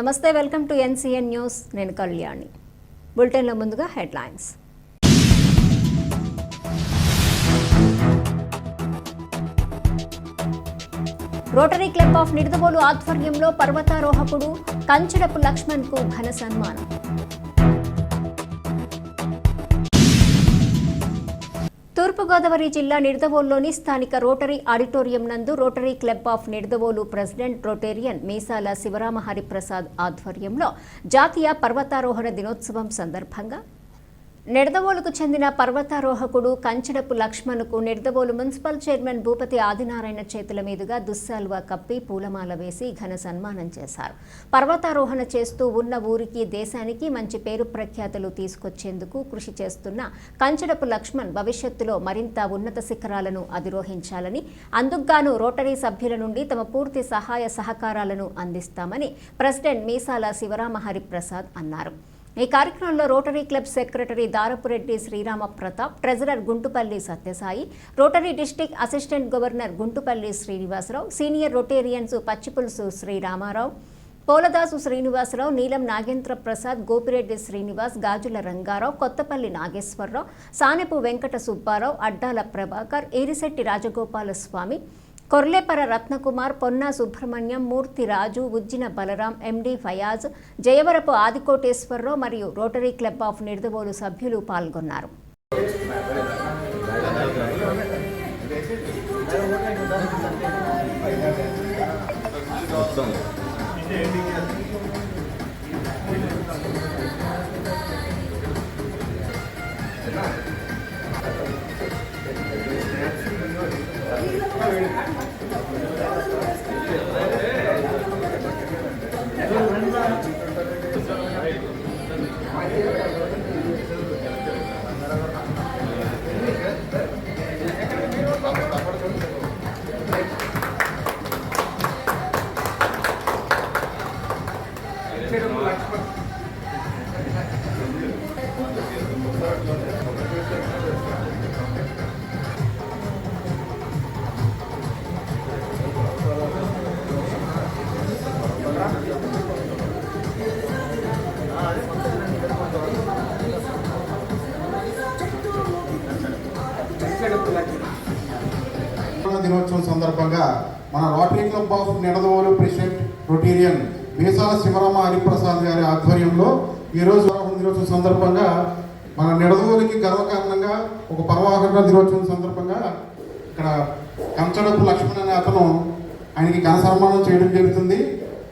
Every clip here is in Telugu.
నమస్తే, వెల్కమ్ టు ఎన్సీఎన్ న్యూస్. నేను కళ్యాణి. బులెటిన్లో ముందుగా headlines. Rotary club of Nidadavolu ఆధ్వర్యంలో పర్వతారోహకుడు కంచడపు లక్ష్మణ్కు ఘన సన్మానం. తూర్పుగోదావరి జిల్లా నిడదవోలులోని స్థానిక రోటరీ ఆడిటోరియం నందు rotary club of Nidadavolu president rotarian Meesala Sivarama Hariprasad ఆధ్వర్యంలో జాతీయ పర్వతారోహణ దినోత్సవం సందర్భంగా నిడదవోలుకు చెందిన పర్వతారోహకుడు కంచడపు లక్ష్మణ్కు నిడదవోలు మున్సిపల్ చైర్మన్ భూపతి ఆదినారాయణ చేతుల మీదుగా దుస్సాల్వా కప్పి పూలమాల వేసి ఘన సన్మానం చేశారు. పర్వతారోహణ చేస్తూ ఉన్న ఊరికి, దేశానికి మంచి పేరు ప్రఖ్యాతులు తీసుకొచ్చేందుకు కృషి చేస్తున్న కంచడపు లక్ష్మణ్ భవిష్యత్తులో మరింత ఉన్నత శిఖరాలను అధిరోహించాలని, అందుకుగాను రోటరీ సభ్యుల నుండి తమ పూర్తి సహాయ సహకారాలను అందిస్తామని ప్రెసిడెంట్ మీసాల శివరామ హరిప్రసాద్ అన్నారు. ఈ కార్యక్రమంలో rotary club secretary Darapureddy Srirama Pratap, treasurer Guntupalli Satyasai, rotary district assistant governor Guntupalli Srinivasarao, senior rotarians Pachipulusu Sriramarao, Poladasu Srinivasarao, Neelam Nagendra Prasad, Gopireddy Srinivas, గాజుల రంగారావు, కొత్తపల్లి నాగేశ్వరరావు, సానెపు వెంకట సుబ్బారావు, అడ్డాల ప్రభాకర్, ఏరిశెట్టి రాజగోపాల స్వామి, కొర్లేపర రత్నకుమార్, పొన్నా సుబ్రహ్మణ్యం, మూర్తి రాజు, ఉజ్జిన బలరాం, ఎండి ఫయాజ్, జయవరపు ఆదికోటేశ్వరరావు మరియు రోటరీ క్లబ్ ఆఫ్ నిడదవోలు సభ్యులు పాల్గొన్నారు. దినోత్సవం సందర్భంగా మన rotary club of Nidadavolu president rotarian Meesala Sivarama Hariprasad గారి ఆధ్వర్యంలో ఈరోజు దినోత్సవం సందర్భంగా మన నిడదవోలుకి గర్వకారణంగా ఒక పర్వతారోహణ దినోత్సవం సందర్భంగా ఇక్కడ కంచడపు లక్ష్మణ్ అనే అతను ఆయనకి ఘన సన్మానం చేయడం జరుగుతుంది.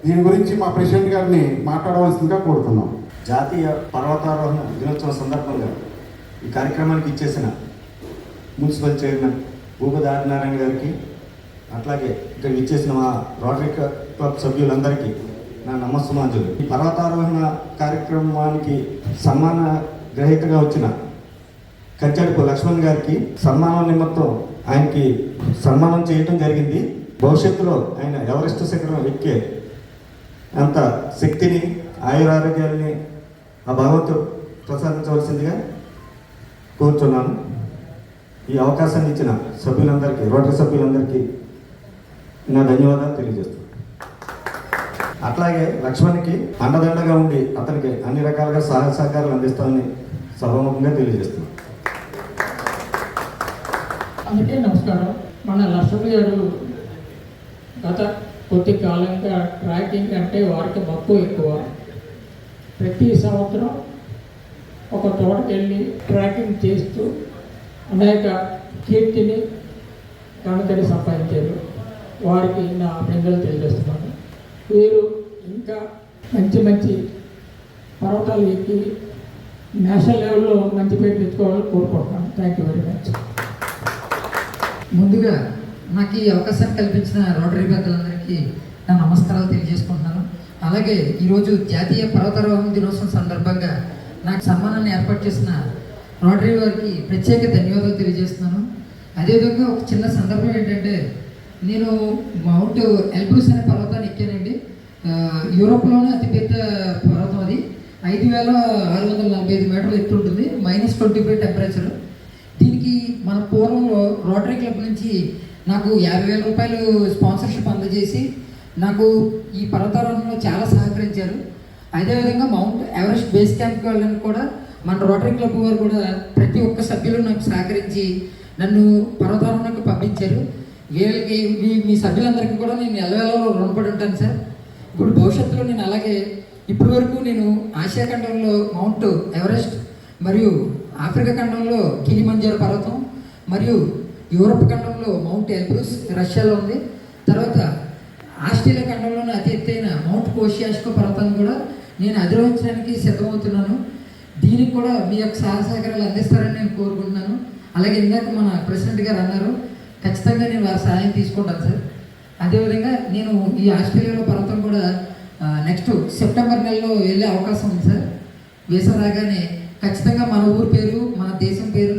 దీని గురించి మా ప్రెసిడెంట్ గారిని మాట్లాడవలసిందిగా కోరుతున్నాం. జాతీయ పర్వతారోహణ దినోత్సవం సందర్భంగా ఈ కార్యక్రమానికి ఇచ్చేసిన మున్సిపల్ చైర్మన్ భూపతి ఆదినారాయణ గారికి, అట్లాగే ఇక్కడ ఇచ్చేసిన మా రోటరీ క్లబ్ సభ్యులందరికీ నా నమస్సుమాంజులు. ఈ పర్వతారోహణ కార్యక్రమానికి సన్మాన గ్రహీతగా వచ్చిన కంచడపు లక్ష్మణ్ గారికి సన్మానం నిమిత్తం ఆయనకి సన్మానం చేయడం జరిగింది. భవిష్యత్తులో ఆయన ఎవరెస్ట్ శిఖరం ఎక్కే అంత శక్తిని, ఆయురారోగ్యాలని ఆ భగవంతుడు ప్రసాదించవలసిందిగా కోరుతున్నాను. ఈ అవకాశాన్ని ఇచ్చిన సభ్యులందరికీ, రోటరీ సభ్యులందరికీ నా ధన్యవాదాలు తెలియజేస్తున్నాను. అట్లాగే లక్ష్మణ్కి అండదండగా ఉండి అతనికి అన్ని రకాలుగా సహాయ సహకారాలు అందిస్తామని సభాముఖంగా తెలియజేస్తున్నాను. అందుకే నమస్కారం. మన లక్ష్మణ్ గారు గత కొద్ది కాలంగా ట్రాకింగ్ అంటే వారికి మక్కువ ఎక్కువ. ప్రతి సంవత్సరం ఒక తోటకి వెళ్ళి ట్రాకింగ్ చేస్తూ అనేక కీర్తిని, ఘనతని సంపాదించారు. వారికి నా అభినందనలు తెలియజేస్తున్నాను. వీరు ఇంకా మంచి మంచి పర్వతాలు ఎక్కి నేషనల్ లెవెల్లో మంచి పేరు తెచ్చుకోవాలని కోరుకుంటున్నాను. Thank you very much. ముందుగా నాకు ఈ అవకాశాన్ని కల్పించిన రోటరీ పెద్దలందరికీ నా నమస్కారాలు తెలియజేసుకుంటున్నాను. అలాగే ఈరోజు జాతీయ పర్వతారోహణ దినోత్సవం సందర్భంగా నాకు సన్మానాన్ని ఏర్పాటు చేసిన రోటరీ వారికి ప్రత్యేక ధన్యవాదాలు తెలియజేస్తున్నాను. అదేవిధంగా ఒక చిన్న సందర్భం ఏంటంటే, నేను మౌంట్ ఎల్బ్రూస్ అనే పర్వతాన్ని ఎక్కానండి. యూరోప్లోనే అతిపెద్ద పర్వతం అది. 5,645 మీటర్లు ఎత్తు ఉంటుంది, -25 టెంపరేచర్. దీనికి మన పూర్వం రోటరీ క్లబ్ నుంచి నాకు 50,000 రూపాయలు స్పాన్సర్షిప్ అందజేసి నాకు ఈ పర్వతారోహణలో చాలా సహకరించారు. అదేవిధంగా మౌంట్ ఎవరెస్ట్ బేస్ క్యాంప్కి వెళ్ళడానికి కూడా మన రోటరీ క్లబ్ వారు కూడా ప్రతి ఒక్క సభ్యులు నాకు సహకరించి నన్ను పర్వతారోహణకు పంపించారు. వీళ్ళకి మీ సభ్యులందరికీ కూడా నేను ఎల్లవేళలో రుణపడి ఉంటాను సార్. ఇప్పుడు భవిష్యత్తులో నేను అలాగే ఇప్పటి వరకు నేను ఆసియా ఖండంలో మౌంట్ ఎవరెస్ట్, మరియు ఆఫ్రికా ఖండంలో కిలిమంజారో పర్వతం, మరియు యూరప్ ఖండంలో మౌంట్ ఎల్బ్రూస్ రష్యాలో ఉంది, తర్వాత ఆస్ట్రేలియా ఖండంలోని అతి ఎత్తైన మౌంట్ కోషియాష్కో పర్వతాన్ని కూడా నేను అధిరోహించడానికి సిద్ధమవుతున్నాను. దీనికి కూడా మీ యొక్క సహకారాలు అందిస్తారని నేను కోరుకుంటున్నాను. అలాగే ఇందాక మన ప్రెసిడెంట్ గారు అన్నారు, ఖచ్చితంగా నేను వారి సహాయం తీసుకుంటాను సార్. అదేవిధంగా నేను ఈ ఆస్ట్రేలియాలో పర్వతం కూడా నెక్స్ట్ సెప్టెంబర్ నెలలో వెళ్ళే అవకాశం ఉంది సార్. వీసా రాగానే ఖచ్చితంగా మన ఊరు పేరు, మన దేశం పేరు